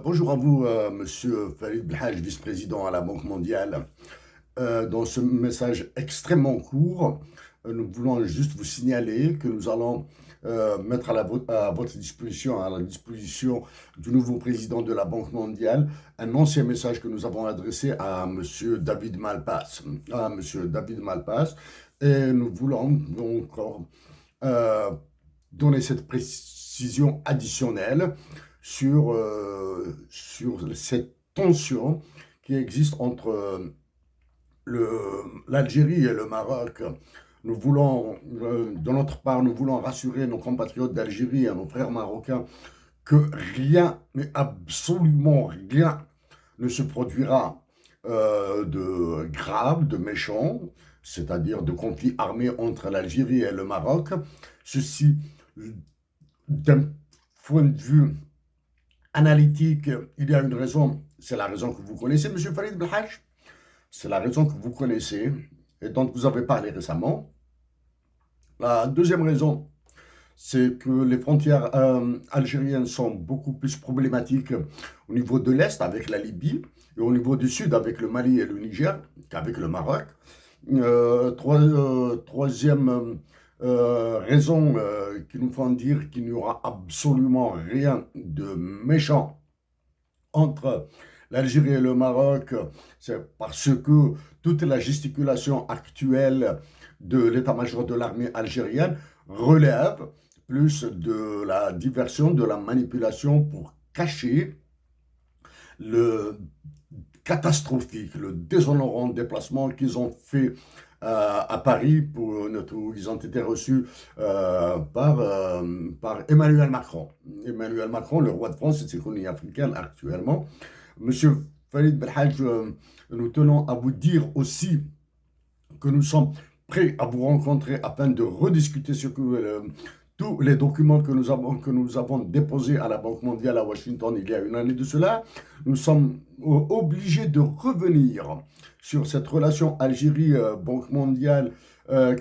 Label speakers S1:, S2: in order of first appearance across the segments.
S1: Bonjour à vous, Monsieur Farid Belhaj, vice-président à la Banque mondiale. Dans ce message extrêmement court, nous voulons juste vous signaler que nous allons mettre à votre disposition, à la disposition du nouveau président de la Banque mondiale, un ancien message que nous avons adressé à Monsieur David Malpas, et nous voulons donc euh, donner cette précision additionnelle sur cette tension qui existe entre l'Algérie et le Maroc. Nous voulons, de notre part, nous voulons rassurer nos compatriotes d'Algérie et nos frères marocains que rien, mais absolument rien, ne se produira de grave, de méchant, c'est-à-dire de conflit armé entre l'Algérie et le Maroc. Ceci, d'un point de vue analytique, il y a une raison, c'est la raison que vous connaissez, Monsieur Farid Belhaj, c'est la raison que vous connaissez et dont vous avez parlé récemment. La deuxième raison, c'est que les frontières algériennes sont beaucoup plus problématiques au niveau de l'Est avec la Libye et au niveau du Sud avec le Mali et le Niger qu'avec le Maroc. Troisième raison qui nous font dire qu'il n'y aura absolument rien de méchant entre l'Algérie et le Maroc, c'est parce que toute la gesticulation actuelle de l'état-major de l'armée algérienne relève plus de la diversion, de la manipulation pour cacher le catastrophique, le déshonorant déplacement qu'ils ont fait à Paris, où ils ont été reçus par Emmanuel Macron. Emmanuel Macron, le roi de France et de ses colonies africaines actuellement. Monsieur Farid Belhaj, nous tenons à vous dire aussi que nous sommes prêts à vous rencontrer afin de rediscuter sur tous les documents que nous avons déposés à la Banque mondiale à Washington il y a une année de cela. Nous sommes obligés de revenir sur cette relation Algérie-Banque mondiale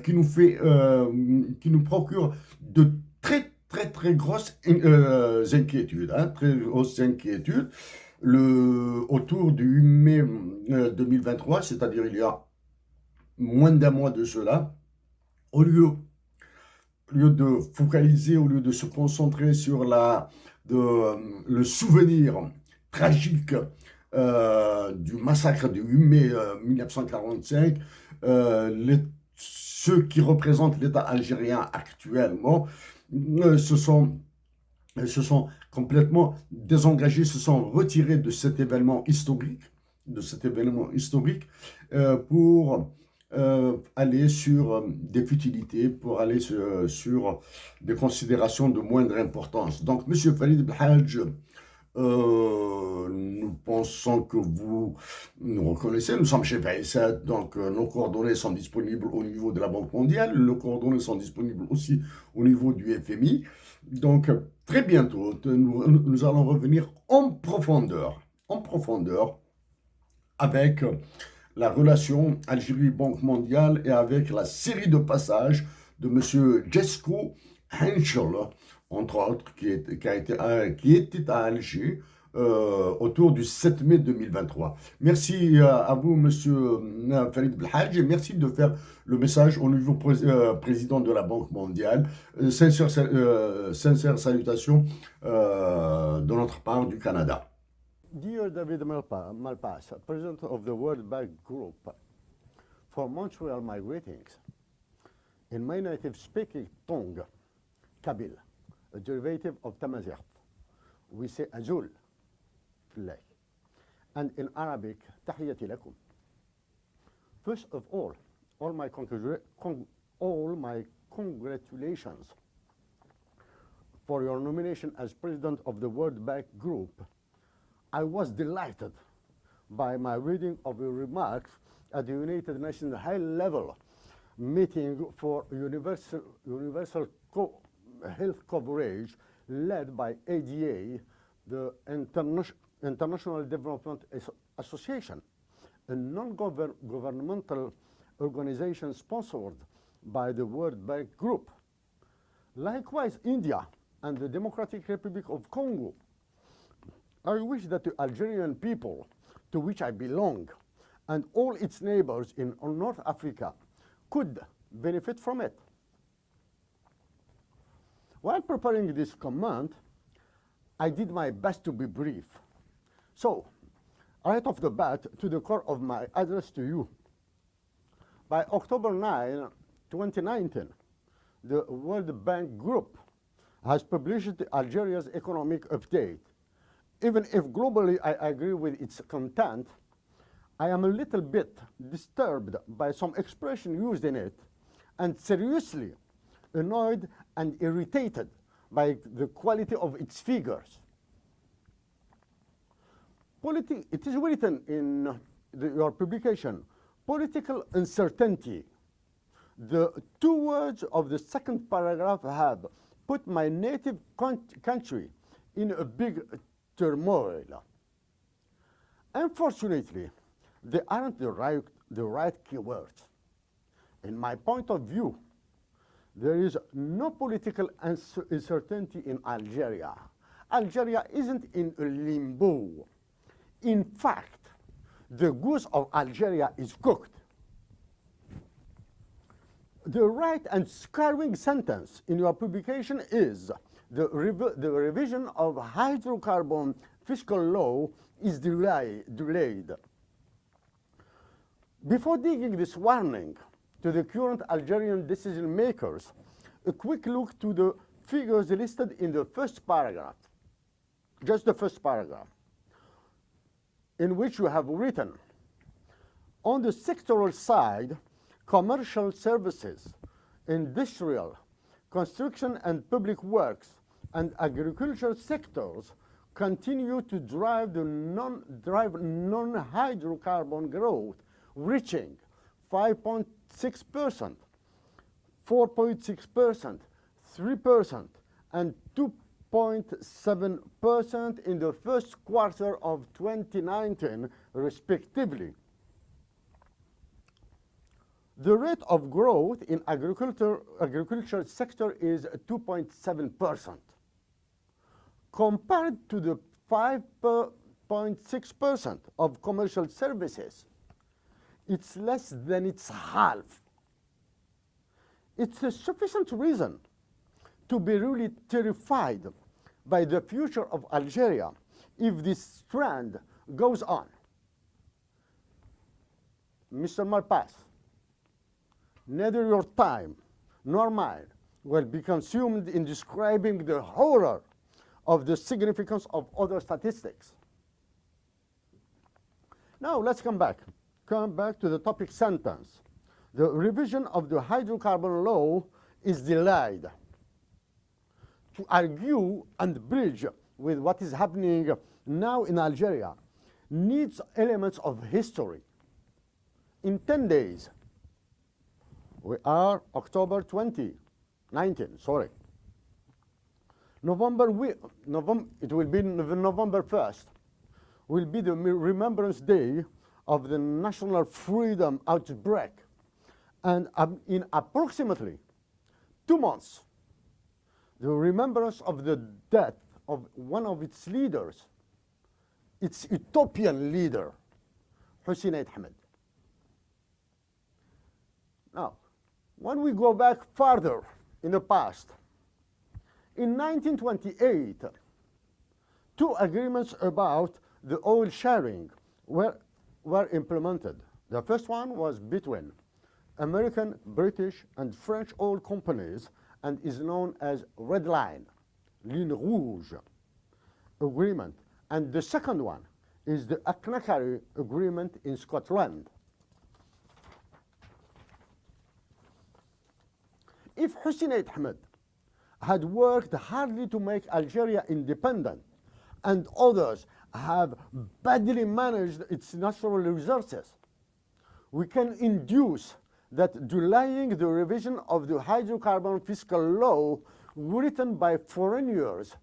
S1: qui nous procure de très grosses inquiétudes, très grosses inquiétudes. Autour du 8 mai 2023, c'est-à-dire il y a moins d'un mois de cela, au lieu de focaliser, au lieu de se concentrer sur le souvenir tragique du massacre du 8 mai 1945, ceux qui représentent l'État algérien actuellement se sont complètement désengagés, se sont retirés de cet événement historique, pour aller sur des futilités, pour aller sur des considérations de moindre importance. Donc, Monsieur Farid Belhaj, nous pensons que vous nous reconnaissez. Nous sommes chez Aissat, donc nos coordonnées sont disponibles au niveau de la Banque mondiale. Nos coordonnées sont disponibles aussi au niveau du FMI. Donc, très bientôt, nous allons revenir en profondeur avec la relation Algérie-Banque mondiale et avec la série de passages de M. Jesco Henschel, entre autres, qui était à Alger autour du 7 mai 2023. Merci à vous, Monsieur Farid Belhaj, et merci de faire le message au nouveau président de la Banque mondiale. Sincère salutation de notre part du Canada.
S2: Dear David Malpas, President of the World Bank Group, for Montreal, my greetings. In my native speaking tongue, Kabyle, a derivative of Tamazight, we say Azul, and in Arabic, Tahiyati lakum. First of all my congratulations for your nomination as President of the World Bank Group. I was delighted by my reading of your remarks at the United Nations high-level meeting for universal health coverage led by ADA, the International Development Association, a non-governmental organization sponsored by the World Bank Group. Likewise, India and the Democratic Republic of Congo I wish that the Algerian people, to which I belong, and all its neighbors in North Africa could benefit from it. While preparing this comment, I did my best to be brief. So, right off the bat, to the core of my address to you. By October 9, 2019, the World Bank Group has published Algeria's economic update. Even if globally I agree with its content, I am a little bit disturbed by some expression used in it and seriously annoyed and irritated by the quality of its figures. It is written in your publication, political uncertainty. The two words of the second paragraph have put my native country in a big turmoil. Unfortunately, they aren't the right keywords. In my point of view, there is no political uncertainty in Algeria. Algeria isn't in a limbo. In fact, the goose of Algeria is cooked. The right and scaring sentence in your publication is the revision of hydrocarbon fiscal law is delayed. Before digging this warning to the current Algerian decision makers, a quick look to the figures listed in the first paragraph, just the first paragraph, in which you have written, on the sectoral side, commercial services, industrial, construction and public works, and agricultural sectors continue to drive non-hydrocarbon growth, reaching 5.6%, 4.6%, 3%, and 2.7% in the first quarter of 2019, respectively. The rate of growth in agricultural sector is 2.7%. Compared to the 5.6% of commercial services, it's less than its half. It's a sufficient reason to be really terrified by the future of Algeria if this trend goes on. Mr. Malpas, neither your time nor mine will be consumed in describing the horror of the significance of other statistics. Now let's come back to the topic sentence. The revision of the hydrocarbon law is delayed. To argue and bridge with what is happening now in Algeria needs elements of history. In 10 days, we are October 2019, sorry. It will be November 1st, will be the Remembrance Day of the national freedom outbreak. And in approximately 2 months, the remembrance of the death of one of its leaders, its utopian leader, Hussein Ahmed. Now, when we go back farther in the past, in 1928, 2 agreements about the oil sharing were implemented. The first one was between American, British, and French oil companies and is known as Red Line, Ligne Rouge agreement. And the second one is the Aknakari agreement in Scotland. If Hussein Ahmed had worked hardly to make Algeria independent and others have badly managed its natural resources, we can induce that delaying the revision of the hydrocarbon fiscal law written by foreigners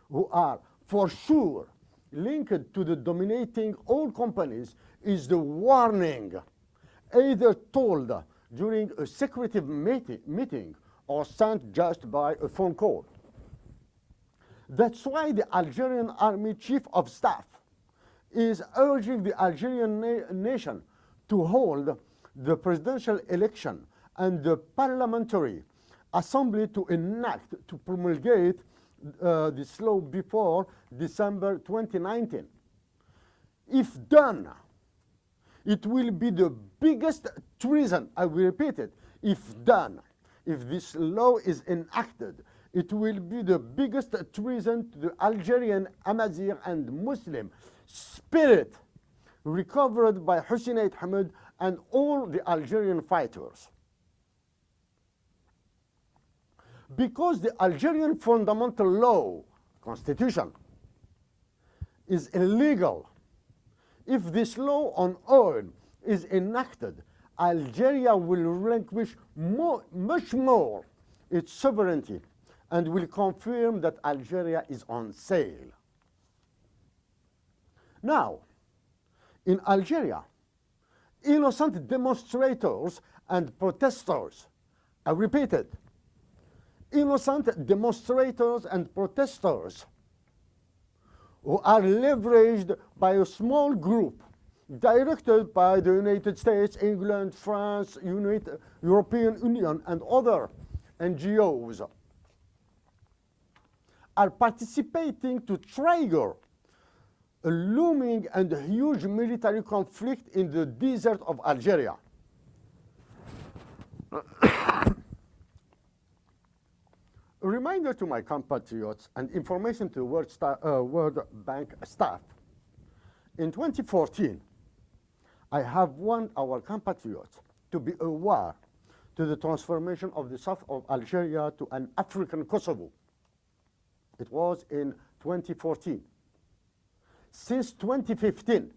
S2: who are for sure linked to the dominating oil companies is the warning, either told during a secretive meeting or sent just by a phone call. That's why the Algerian Army Chief of Staff is urging the Algerian nation to hold the presidential election and the parliamentary assembly to enact, to promulgate this law before December 2019. If done, it will be the biggest treason, I will repeat it, if done, if this law is enacted, it will be the biggest treason to the Algerian Amazigh and Muslim spirit recovered by Hussein Ahmed and all the Algerian fighters. Because the Algerian fundamental law, constitution, is illegal, if this law on oil is enacted, Algeria will relinquish much more its sovereignty and will confirm that Algeria is on sale. Now, in Algeria, innocent demonstrators and protesters, I repeat it, innocent demonstrators and protesters who are leveraged by a small group directed by the United States, England, France, European Union, and other NGOs, are participating to trigger a looming and huge military conflict in the desert of Algeria. A reminder to my compatriots and information to World Bank staff. In 2014, I have warned our compatriots to be aware to the transformation of the south of Algeria to an African Kosovo. It was in 2014. Since 2015,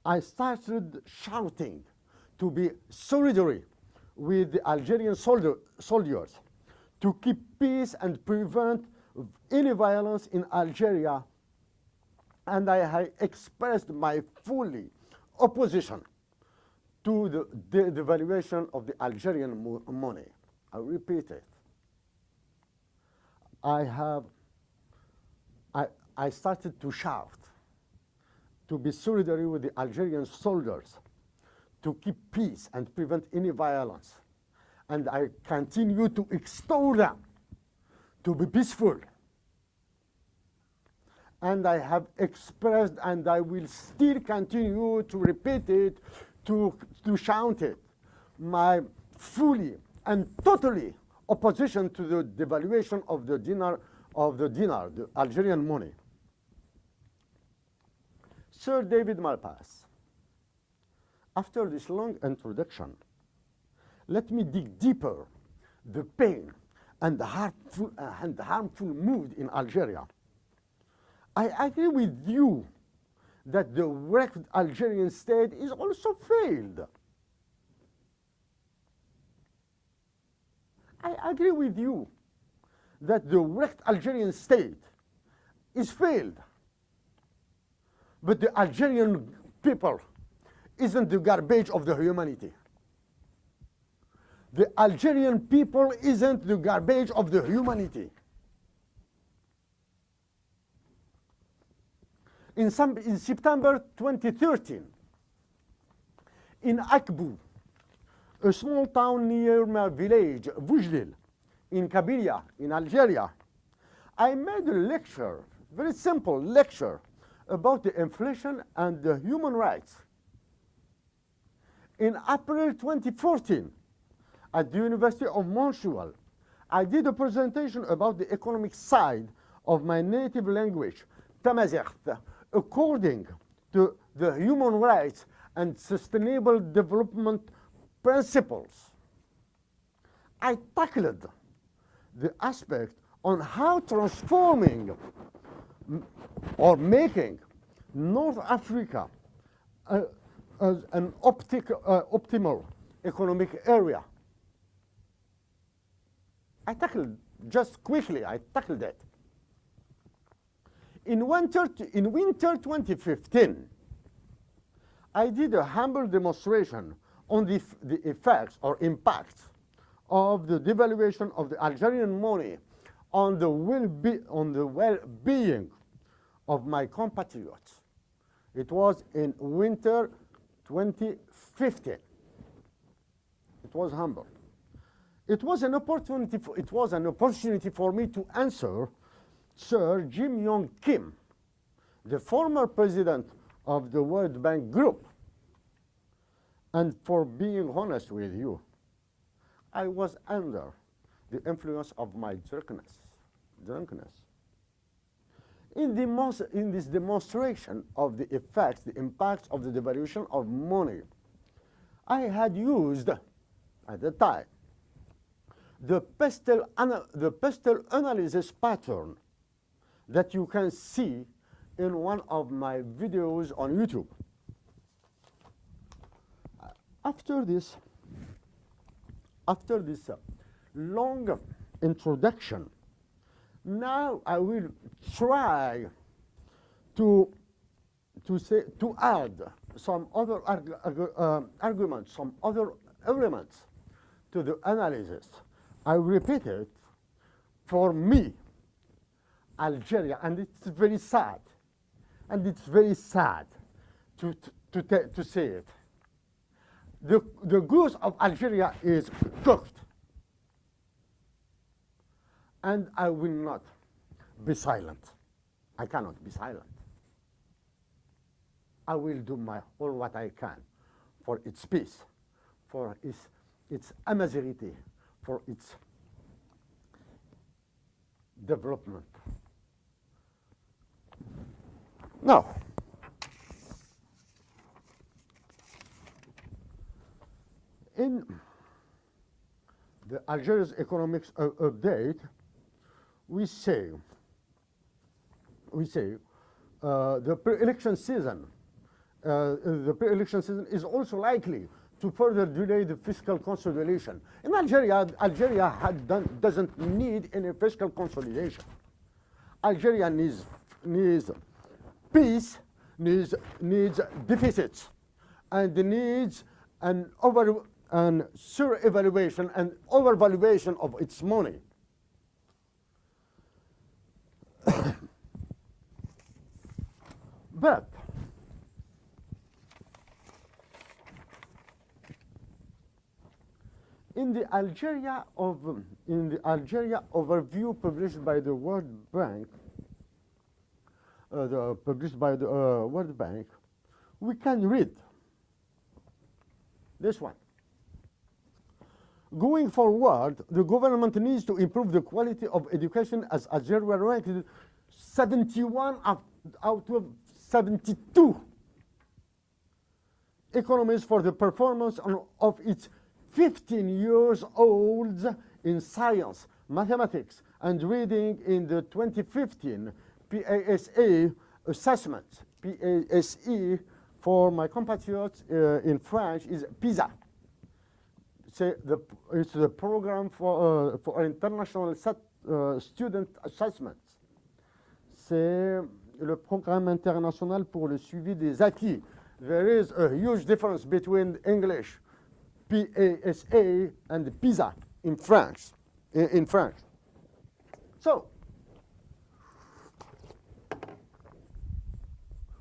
S2: I started shouting to be solidary with the Algerian soldiers to keep peace and prevent any violence in Algeria, and I expressed my fully opposition to the devaluation of the Algerian money. I repeat it. I started to shout to be solidary with the Algerian soldiers to keep peace and prevent any violence. And I continue to extol them to be peaceful. And I have expressed, and I will still continue to repeat it, to shout it, my fully and totally opposition to the devaluation of the dinar, the Algerian money. Sir David Malpas, after this long introduction, let me dig deeper the pain and the harmful mood in Algeria. I agree with you that the wrecked Algerian state is also failed. I agree with you that the wrecked Algerian state is failed. But the Algerian people isn't the garbage of the humanity. The Algerian people isn't the garbage of the humanity. In September 2013, in Akbou, a small town near my village, Vujlil, in Kabylia, in Algeria, I made a lecture, very simple lecture, about the inflation and the human rights. In April 2014, at the University of Montreal, I did a presentation about the economic side of my native language, Tamazight, according to the human rights and sustainable development principles. I tackled the aspect on how transforming or making North Africa as an optimal economic area. I tackled, just quickly, I tackled that. In winter 2015, I did a humble demonstration on the effects or impacts of the devaluation of the Algerian money on the well-being of my compatriots. It was in winter 2015. It was humble. It was an opportunity for me to answer Sir Jim Yong Kim, the former president of the World Bank Group. And for being honest with you, I was under the influence of my drunkenness. In this demonstration of the effects, the impacts of the devaluation of money, I had used, at the time, the pestle analysis pattern that you can see in one of my videos on YouTube. After this long introduction, now I will try to add some other arguments, some other elements to the analysis. I repeat it, for me, Algeria, and it's very sad, to say it. The goose of Algeria is cooked. And I will not be silent. I cannot be silent. I will do all what I can for its peace, for its amazirity, for its development. Now, in the Algeria's economics update, we say the pre-election season is also likely to further delay the fiscal consolidation. In Algeria, doesn't need any fiscal consolidation. Algeria needs peace, needs deficits, and needs an sur-evaluation and overvaluation of its money. But in the Algeria overview published by the World Bank, we can read this one. Going forward, the government needs to improve the quality of education, as Algeria ranked 71 out of 72 economies for the performance of its 15-year-olds in science, mathematics, and reading in the 2015 PASA assessment. PASE, for my compatriots in French, is PISA. It's the program for international student assessments. C'est le programme international pour le suivi des acquis. There is a huge difference between English, PASA, and PISA in France. So,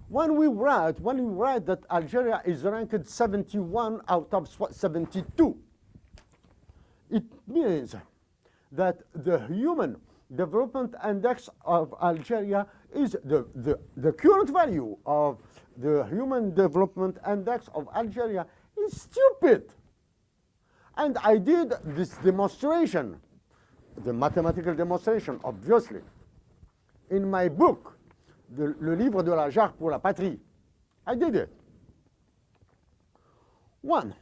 S2: when we write that Algeria is ranked 71 out of 72, it means that the Human Development Index of Algeria is the current value of the Human Development Index of Algeria is stupid. And I did this demonstration, the mathematical demonstration, obviously, in my book, le livre de la jarre pour la patrie. I did it. One.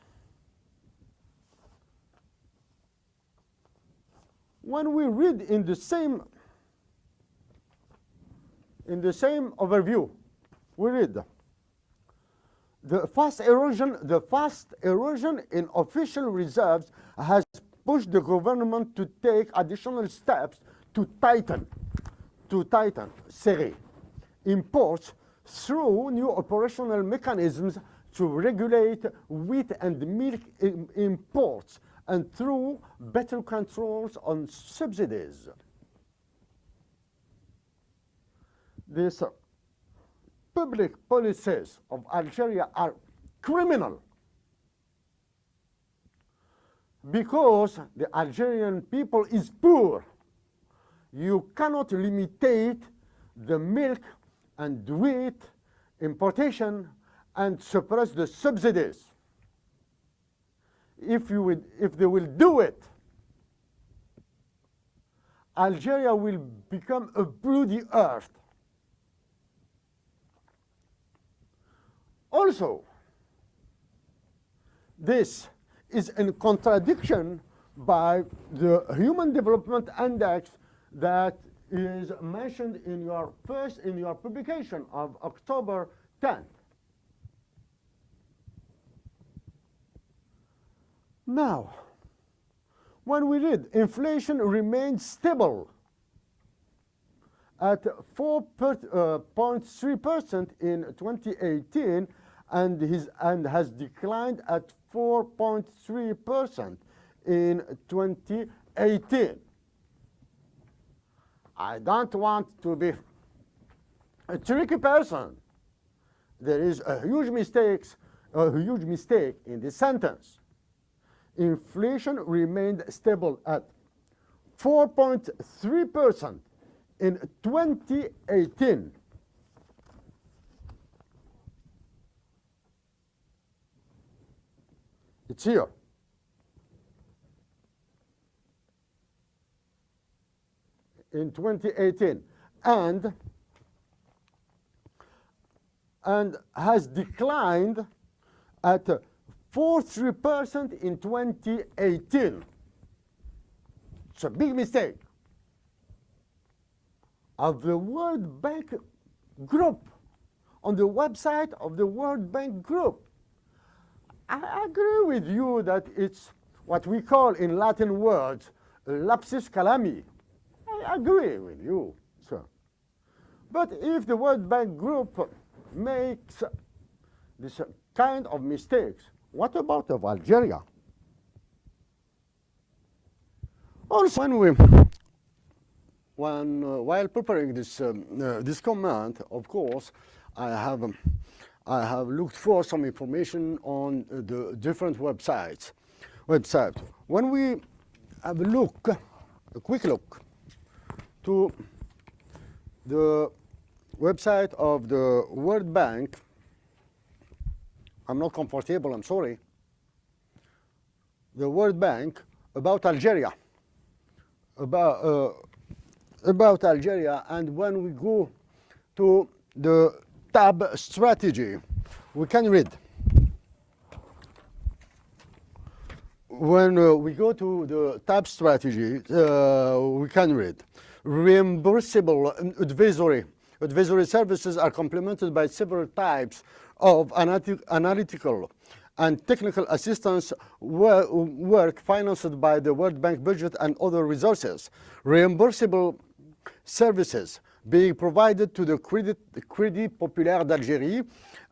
S2: When we read in the same overview, we read the fast erosion in official reserves has pushed the government to take additional steps to tighten, serrer, imports through new operational mechanisms to regulate wheat and milk imports, and through better controls on subsidies. these public policies of Algeria are criminal, because the Algerian people is poor. You cannot limitate the milk and wheat importation and suppress the subsidies. If they will do it, Algeria will become a bloody earth. Also, this is in contradiction by the Human Development Index that is mentioned in your publication of October 10th. Now, when we read inflation remains stable at 4.3% in 2018 and has declined at 4.3% in 2018. I don't want to be a tricky person. There is a huge mistake in this sentence. Inflation remained stable at 4.3% in 2018. It's here. In 2018, and has declined at 4.3% in 2018. It's a big mistake of the World Bank Group, on the website of the World Bank Group. I agree with you that it's what we call in Latin words lapsus calami. I agree with you, sir. But if the World Bank Group makes this kind of mistakes, what about of Algeria? Also, while preparing this this comment, of course, I have looked for some information on the different websites. When we have a quick look to the website of the World Bank, I'm not comfortable, I'm sorry. The World Bank about Algeria. About Algeria, and when we go to the tab strategy, we can read. When we go to the tab strategy, we can read. Reimbursable advisory services are complemented by several types of analytical and technical assistance work financed by the World Bank budget and other resources. Reimbursable services being provided to the Crédit Populaire d'Algérie,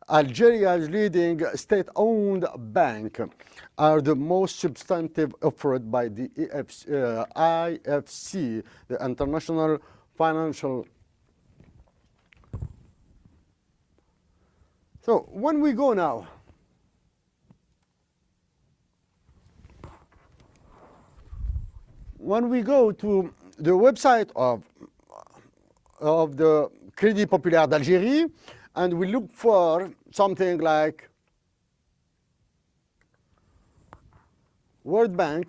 S2: Algeria's leading state-owned bank, are the most substantive offered by the IFC, the International Financial. So when we go now, when we go to the website of the Crédit Populaire d'Algérie, and we look for something like World Bank,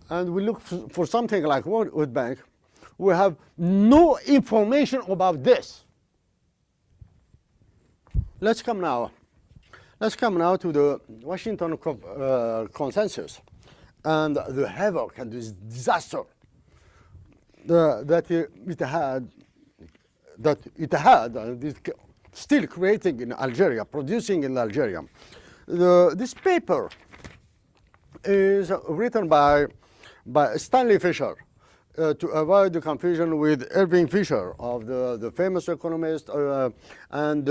S2: and we look for something like World Bank, we have no information about this. Let's come now to the Washington consensus and the havoc and this disaster that it had and is still creating in Algeria, producing in Algeria. This paper is written by by Stanley Fisher, to avoid the confusion with Irving Fisher of the famous economist and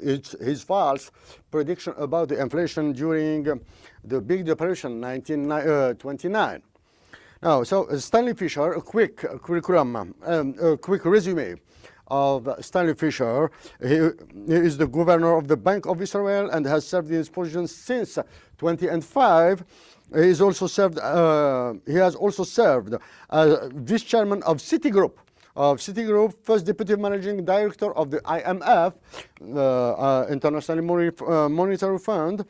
S2: his false prediction about the inflation during the Big Depression 1929. Now, so Stanley Fisher, a quick curriculum, a quick resume of Stanley Fisher. He is the governor of the Bank of Israel and has served in his position since 2005. He has also served as vice chairman of Citigroup. First deputy managing director of the IMF, International Monetary Fund,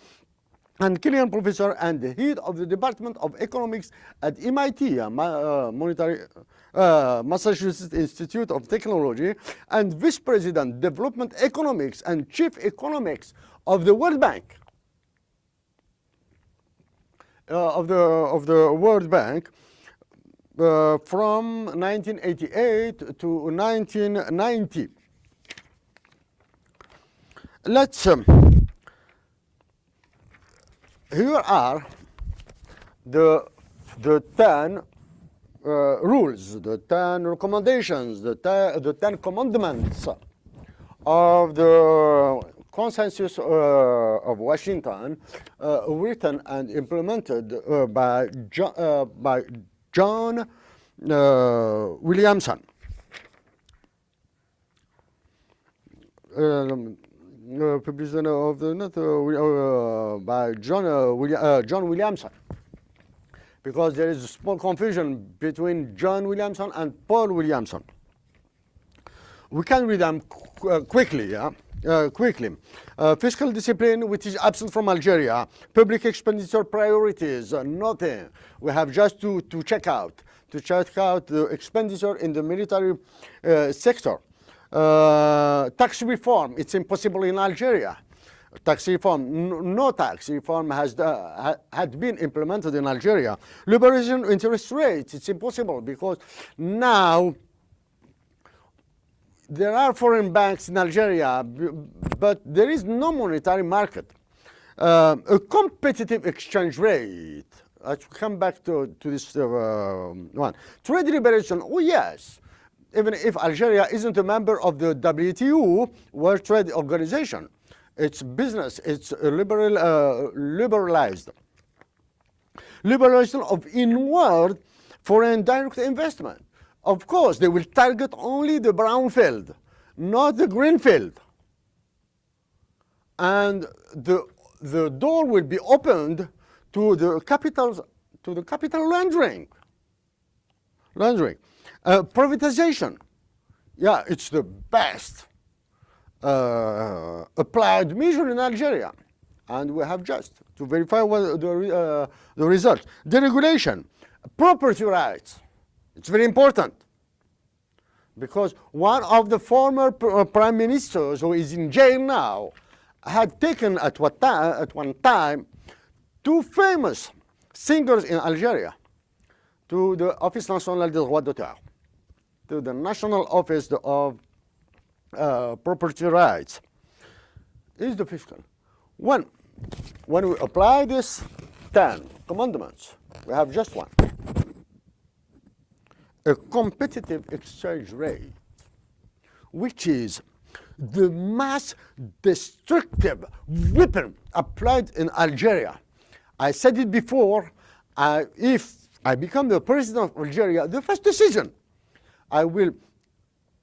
S2: and Killian professor and the head of the Department of Economics at MIT, Massachusetts Institute of Technology, and vice president development economics and chief economics of the World Bank. From 1988 to 1990. Here are the 10 rules, the 10 recommendations, the 10 commandments of the Consensus of Washington, written and implemented by John Williamson. Published of the by John Williamson, because there is a small confusion between John Williamson and Paul Williamson. We can read them quickly. Fiscal discipline, which is absent from Algeria. Public expenditure priorities, nothing. We have just to check out the expenditure in the military sector. Tax reform, it's impossible in Algeria. Tax reform, no tax reform had been implemented in Algeria. Liberalization of interest rates, it's impossible because now there are foreign banks in Algeria, but there is no monetary market. A competitive exchange rate. Let's come back to this one. Trade liberation, oh yes. Even if Algeria isn't a member of the WTO, World Trade Organization, its business, it's liberalized. Liberalization of inward foreign direct investment. Of course, they will target only the brown field, not the green field. And the door will be opened to the capital laundering. Privatization, yeah, it's the best applied measure in Algeria, and we have just to verify what the results. Deregulation, property rights, it's very important, because one of the former prime ministers who is in jail now had taken at one time 2 famous singers in Algeria to the Office National des Droits d'auteur, to the National Office of Property Rights. Is the fiscal. When we apply this 10 commandments, we have just one. A competitive exchange rate, which is the mass destructive weapon applied in Algeria. I said it before, if I become the president of Algeria, the first decision, I will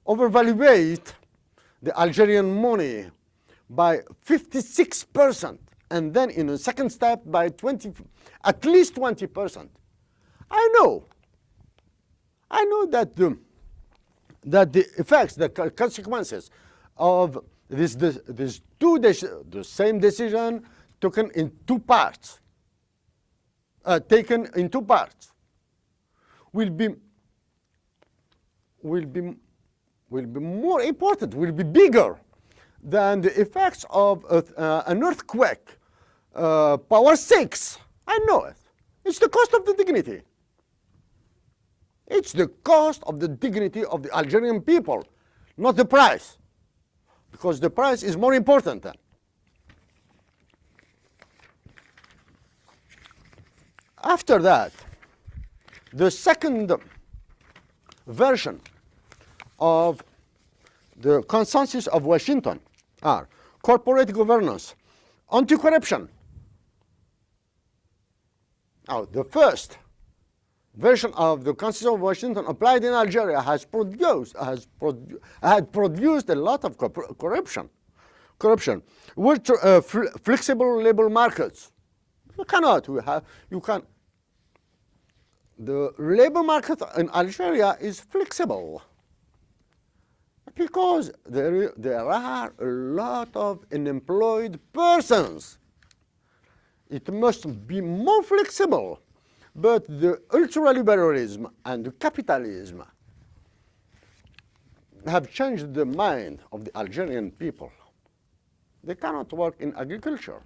S2: overvaluate the Algerian money by 56%, and then in a second step by at least 20%. I know that the effects, the consequences of the same decision taken in 2 parts, will be more important, will be bigger than the effects of an earthquake, power 6. I know it. It's the cost of the dignity. It's the cost of the dignity of the Algerian people, not the price, because the price is more important then. After that, The second version of the consensus of Washington are corporate governance, anti-corruption. Now, the first version of the Consensus of Washington applied in Algeria had produced a lot of corruption. With flexible labor markets. The labor market in Algeria is flexible because there are a lot of unemployed persons. It must be more flexible, but the ultraliberalism and the capitalism have changed the mind of the Algerian people. They cannot work in agriculture.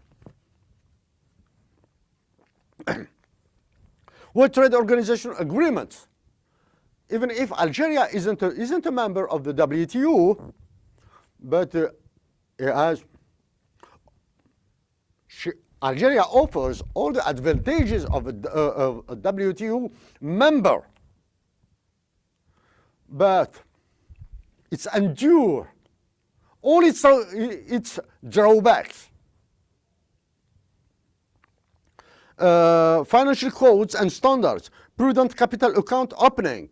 S2: World Trade Organization agreements, even if Algeria isn't a member of the WTO, but Algeria offers all the advantages of a WTO member, but it's endure all its drawbacks. Financial codes and standards, prudent capital account opening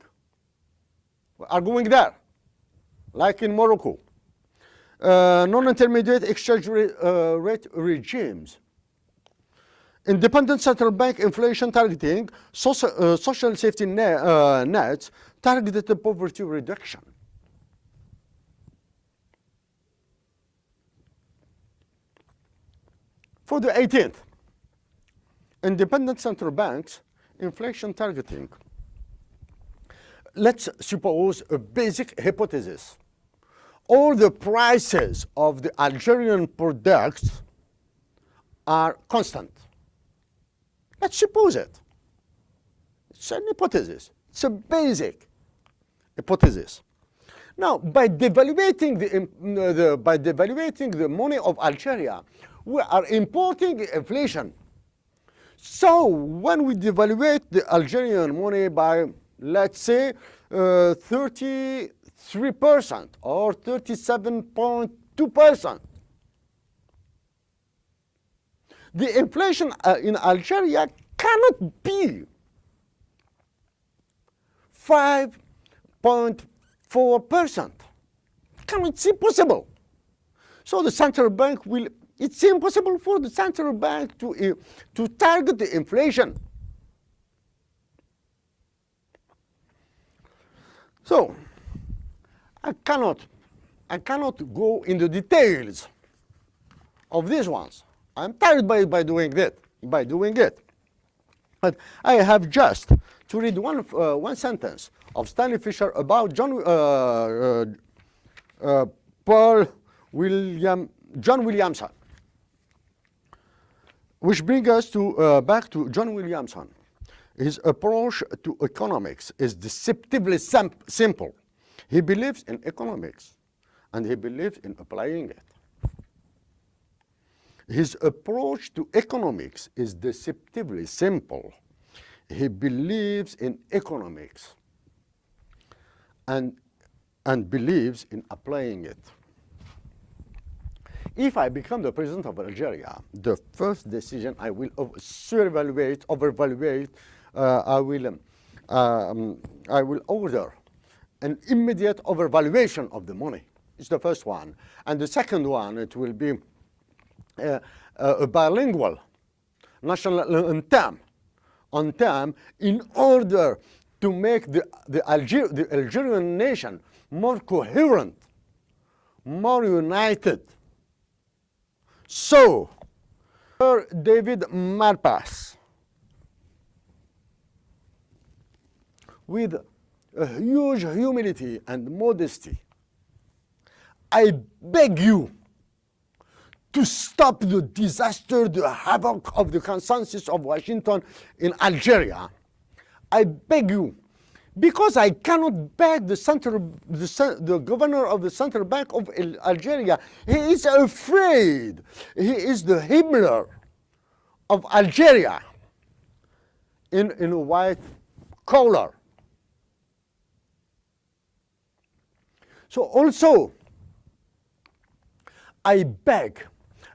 S2: are going there, like in Morocco. Non-intermediate exchange rate regimes. Independent central bank inflation targeting, social safety nets, targeted poverty reduction. For the 18th, independent central banks, inflation targeting. Let's suppose a basic hypothesis. All the prices of the Algerian products are constant. Let's suppose it. It's an hypothesis. It's a basic hypothesis. Now, by devaluating the money of Algeria, we are importing inflation. So when we devaluate the Algerian money by, let's say, 33% or 37.2%, the inflation in Algeria cannot be 5.4%. It's impossible. So the central bank will. It's impossible for the central bank to target the inflation. So I cannot go into details of these ones. I'm tired by doing it. But I have just to read one sentence of Stanley Fischer about John Williamson, which brings us back to John Williamson. His approach to economics is deceptively simple. He believes in economics, and he believes in applying it. His approach to economics is deceptively simple. He believes in economics and believes in applying it. If I become the president of Algeria, the first decision I will overevaluate. I will order an immediate overvaluation of the money. It's the first one, and the second one it will be a bilingual national anthem in order to make the Algerian nation more coherent, more united. So, Sir David Malpas, with a huge humility and modesty, I beg you to stop the disaster, the havoc of the consensus of Washington in Algeria. I beg you, because I cannot beg the governor of the Central Bank of Algeria. He is afraid. He is the Himmler of Algeria in a white color. So also, I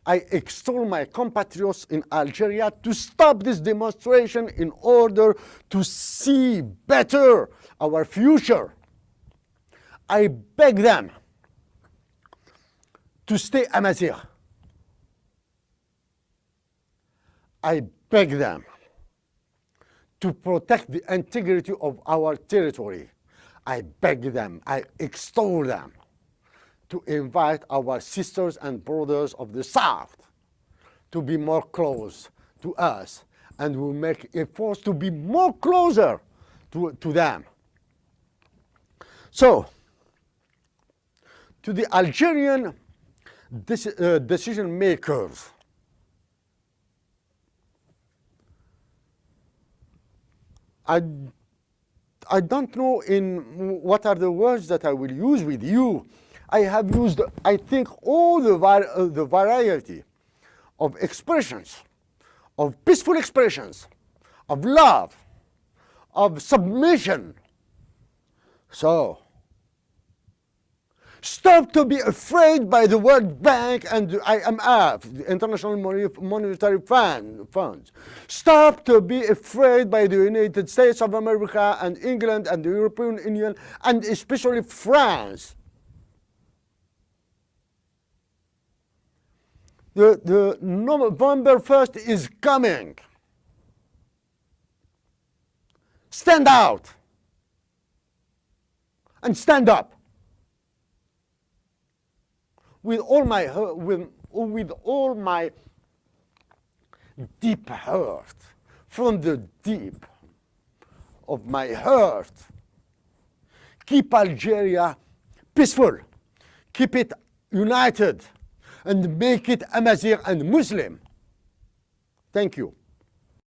S2: extol my compatriots in Algeria to stop this demonstration in order to see better our future. I beg them to stay Amazigh. I beg them to protect the integrity of our territory. I beg them, I extol them to invite our sisters and brothers of the South to be more close to us, and we make efforts to be more closer to them. So, to the Algerian decision makers, I don't know what are the words that I will use with you. I have used, I think, all the variety of expressions, of peaceful expressions, of love, of submission. So, stop to be afraid by the World Bank and the IMF, the International Monetary Fund. Stop to be afraid by the United States of America and England and the European Union and especially France. The November 1st is coming. Stand out and stand up. With all my deep hurt, from the deep of my heart, keep Algeria peaceful, keep it united, and make it Amazigh and Muslim. Thank you.